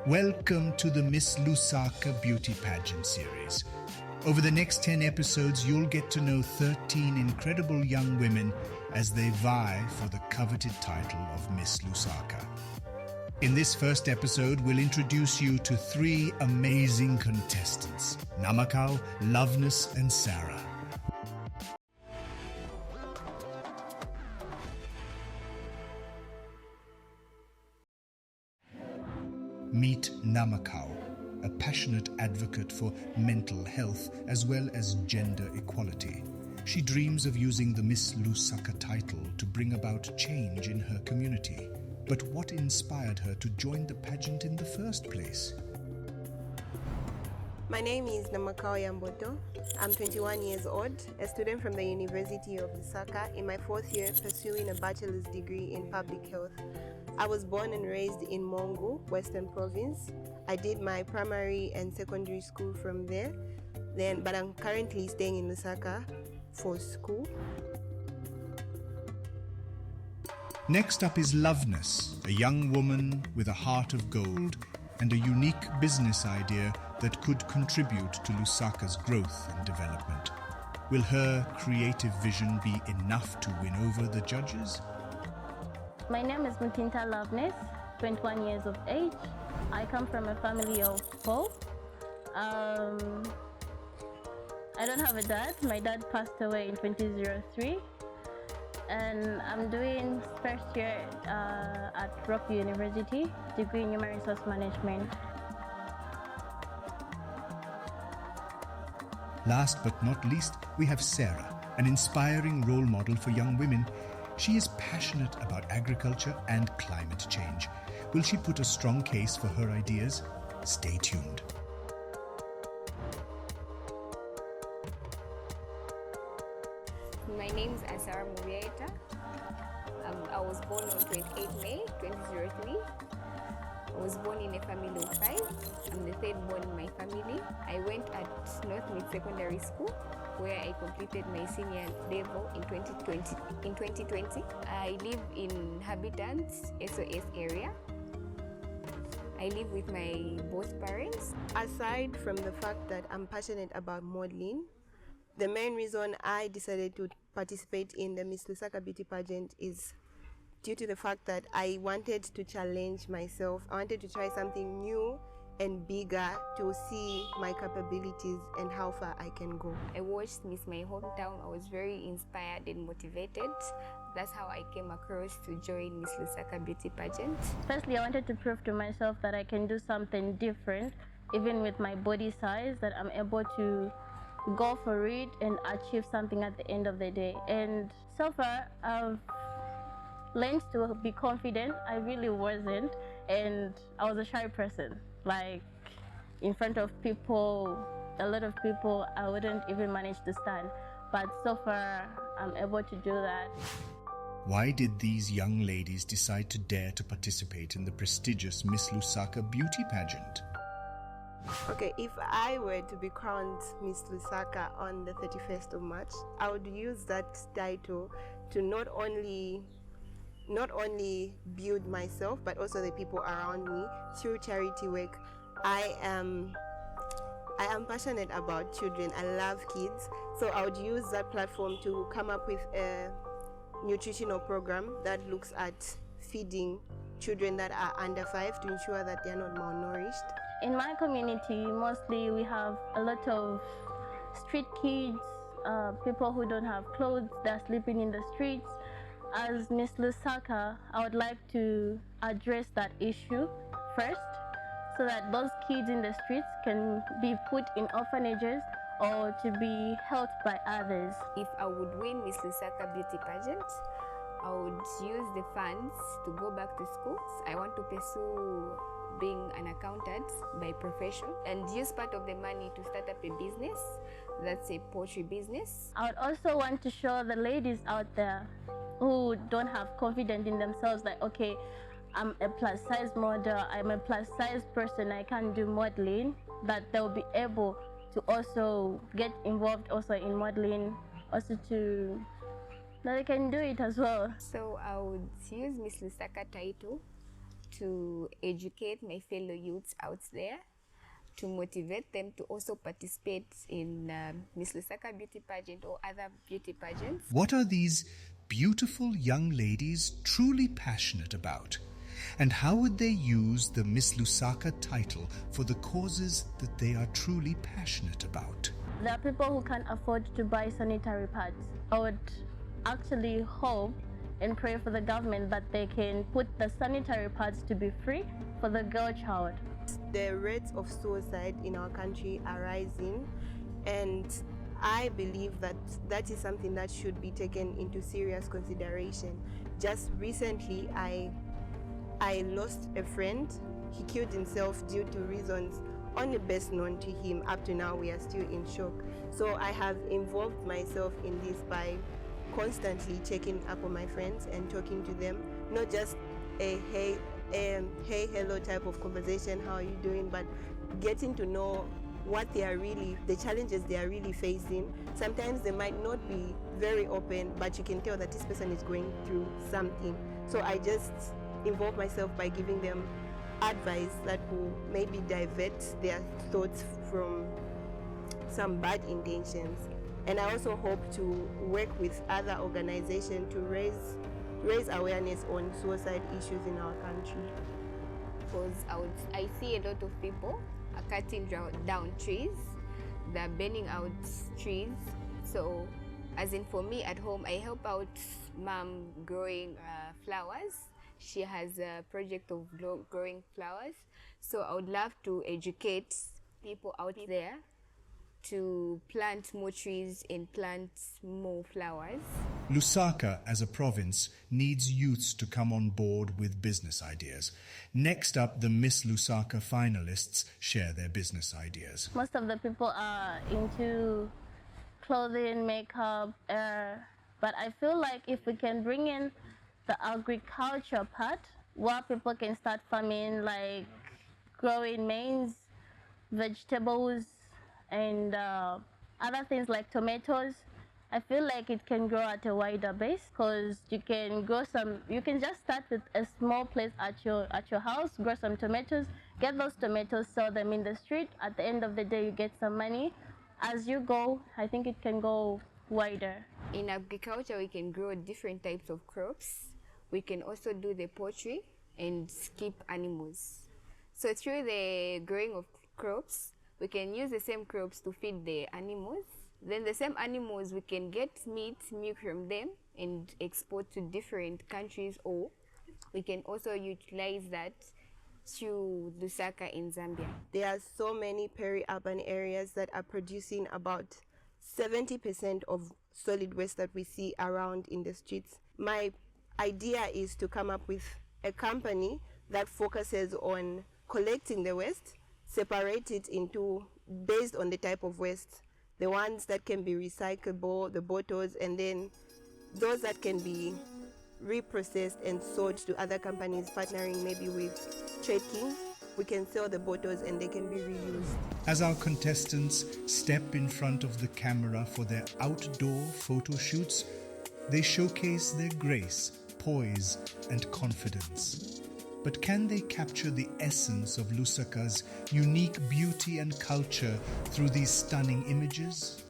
Welcome to the Miss Lusaka Beauty Pageant series. Over the next 10 episodes, you'll get to know 13 incredible young women as they vie for the coveted title of Miss Lusaka. In this first episode, we'll introduce you to 3 amazing contestants, Namakau, Loveness, and Sarah. Meet Namakau, a passionate advocate for mental health as well as gender equality. She dreams of using the Miss Lusaka title to bring about change in her community. But what inspired her to join the pageant in the first place? My name is Namakau Yamboto. I'm 21 years old, a student from the University of Lusaka in my 4th year pursuing a bachelor's degree in public health. I was born and raised in Mongu, Western Province. I did my primary and secondary school from there, but I'm currently staying in Lusaka for school. Next up is Loveness, a young woman with a heart of gold and a unique business idea that could contribute to Lusaka's growth and development. Will her creative vision be enough to win over the judges? My name is Mutinta Loveness, 21 years of age. I come from a family of 4. I don't have a dad. My dad passed away in 2003. And I'm doing first year at Rock University, degree in Human Resource Management. Last but not least, we have Sarah, an inspiring role model for young women. She is passionate about agriculture and climate change. Will she put a strong case for her ideas? Stay tuned. My name is Asara Mubiaita. I was born on 28 May 2003. I was born in a family of 5. I'm the 3rd born in my family. I went at Northmead Secondary School, where I completed my senior level in 2020. I live in Habitants SOS area. I live with my both parents. Aside from the fact that I'm passionate about modeling, the main reason I decided to participate in the Miss Lusaka Beauty Pageant is due to the fact that I wanted to challenge myself. I wanted to try something new and bigger to see my capabilities and how far I can go. I watched Miss My Hometown. I was very inspired and motivated. That's how I came across to join Miss Lusaka Beauty Pageant. Firstly, I wanted to prove to myself that I can do something different, even with my body size, that I'm able to go for it and achieve something at the end of the day. And so far, I've learned to be confident. I really wasn't, and I was a shy person. Like, in front of people, a lot of people, I wouldn't even manage to stand. But so far, I'm able to do that. Why did these young ladies decide to dare to participate in the prestigious Miss Lusaka Beauty Pageant? Okay, if I were to be crowned Miss Lusaka on the 31st of March, I would use that title to not only build myself but also the people around me through charity work. I am passionate about children. I love kids, so I would use that platform to come up with a nutritional program that looks at feeding children that are under 5 to ensure that they are not malnourished. In my community, mostly we have a lot of street kids, people who don't have clothes, they're sleeping in the streets. As Miss Lusaka, I would like to address that issue first, so that those kids in the streets can be put in orphanages or to be helped by others. If I would win Miss Lusaka Beauty Pageant, I would use the funds to go back to schools. I want to pursue being an accountant by profession and use part of the money to start up a business. That's a poultry business. I would also want to show the ladies out there who don't have confidence in themselves, like, okay, I'm a plus size model, I'm a plus size person, I can do modeling, that they'll be able to also get involved also in modeling, also to that they can do it as well. So I would use Miss Lusaka title to educate my fellow youths out there, to motivate them to also participate in Miss Lusaka beauty pageant or other beauty pageants. What are these beautiful young ladies truly passionate about? And how would they use the Miss Lusaka title for the causes that they are truly passionate about? There are people who can't afford to buy sanitary pads. I would actually hope and pray for the government that they can put the sanitary pads to be free for the girl child. The rates of suicide in our country are rising, and I believe that that is something that should be taken into serious consideration. Just recently, I lost a friend. He killed himself due to reasons only best known to him. Up to now, we are still in shock. So I have involved myself in this by constantly checking up on my friends and talking to them, not just a hey, hello type of conversation, how are you doing, but getting to know what they are really, the challenges they are really facing. Sometimes they might not be very open, but you can tell that this person is going through something. So I just involve myself by giving them advice that will maybe divert their thoughts from some bad intentions. And I also hope to work with other organizations to raise awareness on suicide issues in our country. Because I see a lot of people are cutting down trees, they're burning out trees. So as in for me at home, I help out mom growing flowers. She has a project of growing flowers. So I would love to educate people out there to plant more trees and plant more flowers. Lusaka, as a province, needs youths to come on board with business ideas. Next up, the Miss Lusaka finalists share their business ideas. Most of the people are into clothing, makeup, but I feel like if we can bring in the agriculture part, where people can start farming, like growing maize, vegetables, and other things like tomatoes, I feel like it can grow at a wider base, because you can just start with a small place at your house, grow some tomatoes, get those tomatoes, sell them in the street. At the end of the day, you get some money. As you go, I think it can go wider. In agriculture, we can grow different types of crops. We can also do the poultry and keep animals. So through the growing of crops, we can use the same crops to feed the animals. Then the same animals, we can get meat, milk from them and export to different countries, or we can also utilize that to Lusaka in Zambia. There are so many peri-urban areas that are producing about 70% of solid waste that we see around in the streets. My idea is to come up with a company that focuses on collecting the waste, separate it into based on the type of waste, the ones that can be recyclable, the bottles, and then those that can be reprocessed and sold to other companies, partnering maybe with Trade Kings. We can sell the bottles and they can be reused. As our contestants step in front of the camera for their outdoor photo shoots, they showcase their grace, poise, and confidence. But can they capture the essence of Lusaka's unique beauty and culture through these stunning images?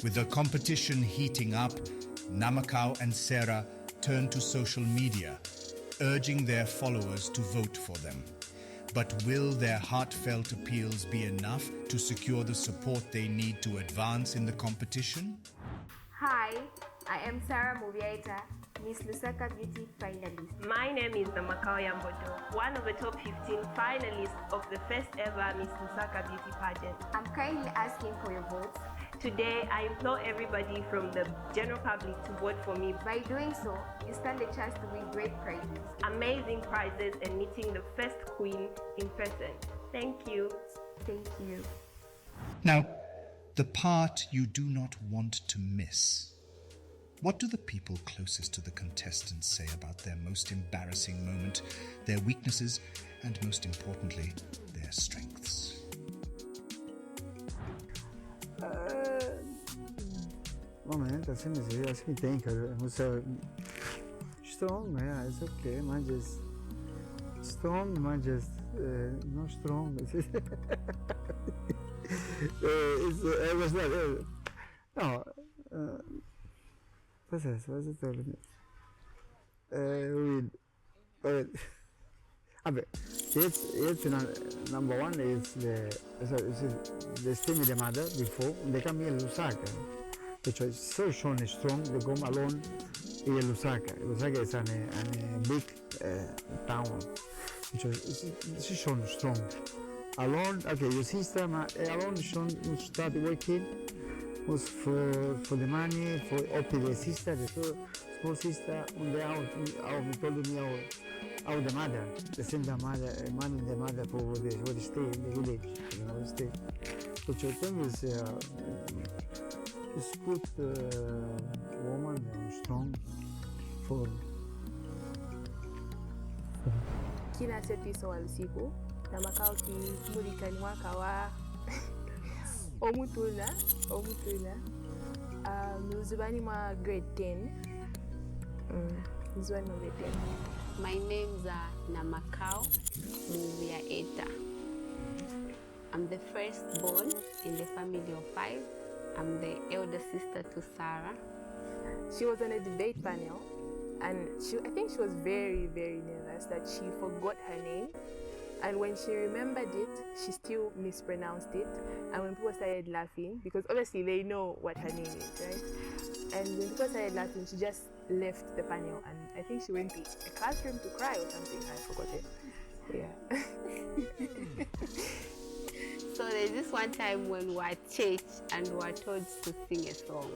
With the competition heating up, Namakau and Sarah turn to social media, urging their followers to vote for them. But will their heartfelt appeals be enough to secure the support they need to advance in the competition? Hi, I am Sarah Moviaita, Miss Lusaka Beauty finalist. My name is Namakao Yambodo, one of the top 15 finalists of the first ever Miss Lusaka Beauty Pageant. I'm kindly asking for your votes. Today, I implore everybody from the general public to vote for me. By doing so, you stand a chance to win great prizes. Amazing prizes and meeting the first queen in person. Thank you. Thank you. Now, the part you do not want to miss. What do the people closest to the contestants say about their most embarrassing moment, their weaknesses, and most importantly, their strengths? Moment, I think it was strong, yeah, it's okay, man, just strong, man, just not strong. It was not, no, what's it telling me? It's number one is the sting of the mother before, they come here in Lusaka, which was so shown strong, they go alone in Lusaka. Lusaka is a big town, which was shown strong. Alone, okay, your sister, alone shown start working, was for the money, for open the sister, the small sister, on the out told me how the mother, the same the mother, man and the mother for the stay in the village, you know, stay. Which I think is good woman and strong for. Kila sepiso wa usiku na makao ki mulikani waka wa omutula muzubani mwa grade 10 muzubani mwa grade 10. My name's Namakao Muviaeta. I'm the firstborn in the family of 5. I'm the elder sister to Sarah. She was on a debate panel, and I think she was very, very nervous that she forgot her name. And when she remembered it, she still mispronounced it. And when people started laughing, because obviously they know what her name is, right? And when people started laughing, she just left the panel, and I think she went to a classroom to cry or something. I forgot it. Yeah. So there's this one time when we were at church and we were told to sing a song.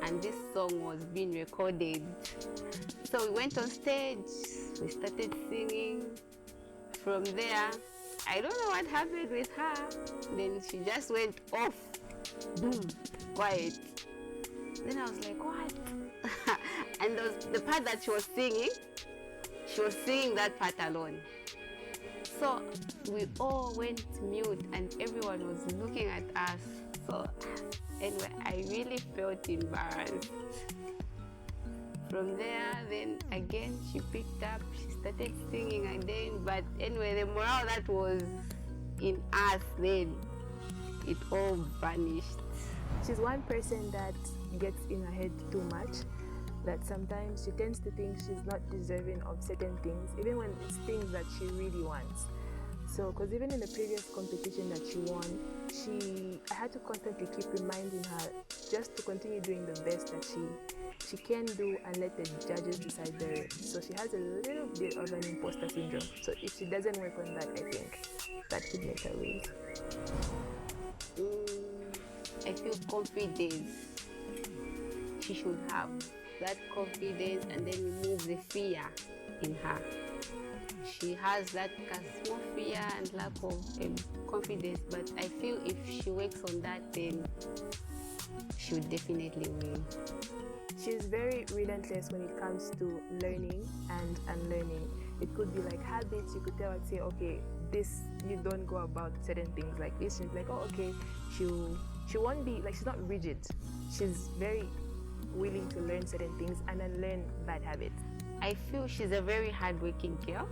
And this song was being recorded. So we went on stage, we started singing. From there, I don't know what happened with her. Then she just went off, boom, quiet. Then I was like, what? And the part that she was singing that part alone. So we all went mute and everyone was looking at us. So anyway, I really felt embarrassed. From there, then again, she picked up, she started singing again. But anyway, the morale that was in us then, it all vanished. She's one person that gets in her head too much, that sometimes she tends to think she's not deserving of certain things, even when it's things that she really wants. So, because even in the previous competition that she won, I had to constantly keep reminding her just to continue doing the best that she can do and let the judges decide the rest. So she has a little bit of an imposter syndrome. So if she doesn't work on that, I think that could make her lose. I feel confidence. She should have that confidence and then remove the fear in her. She has that small fear and lack of confidence, but I feel if she works on that, then she would definitely win. She's very relentless when it comes to learning and unlearning. It could be like habits. You could tell her, say, okay, this, you don't go about certain things like this. She's like, oh, okay, she won't be, like, she's not rigid. She's very willing to learn certain things and unlearn bad habits. I feel she's a very hardworking girl,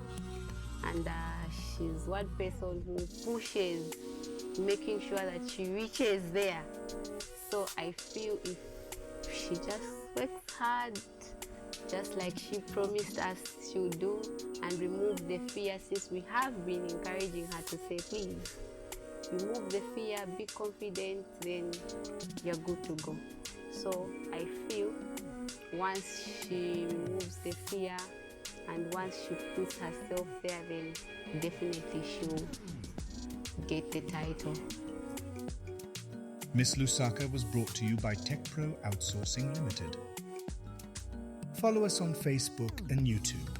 and she's one person who pushes, making sure that she reaches there. So I feel if she just works hard, just like she promised us she would do, and remove the fear, since we have been encouraging her to say, please, remove the fear, be confident, then you're good to go. So I feel once she removes the fear and once she puts herself there, then definitely she'll get the title. Miss Lusaka was brought to you by TechPro Outsourcing Limited. Follow us on Facebook and YouTube.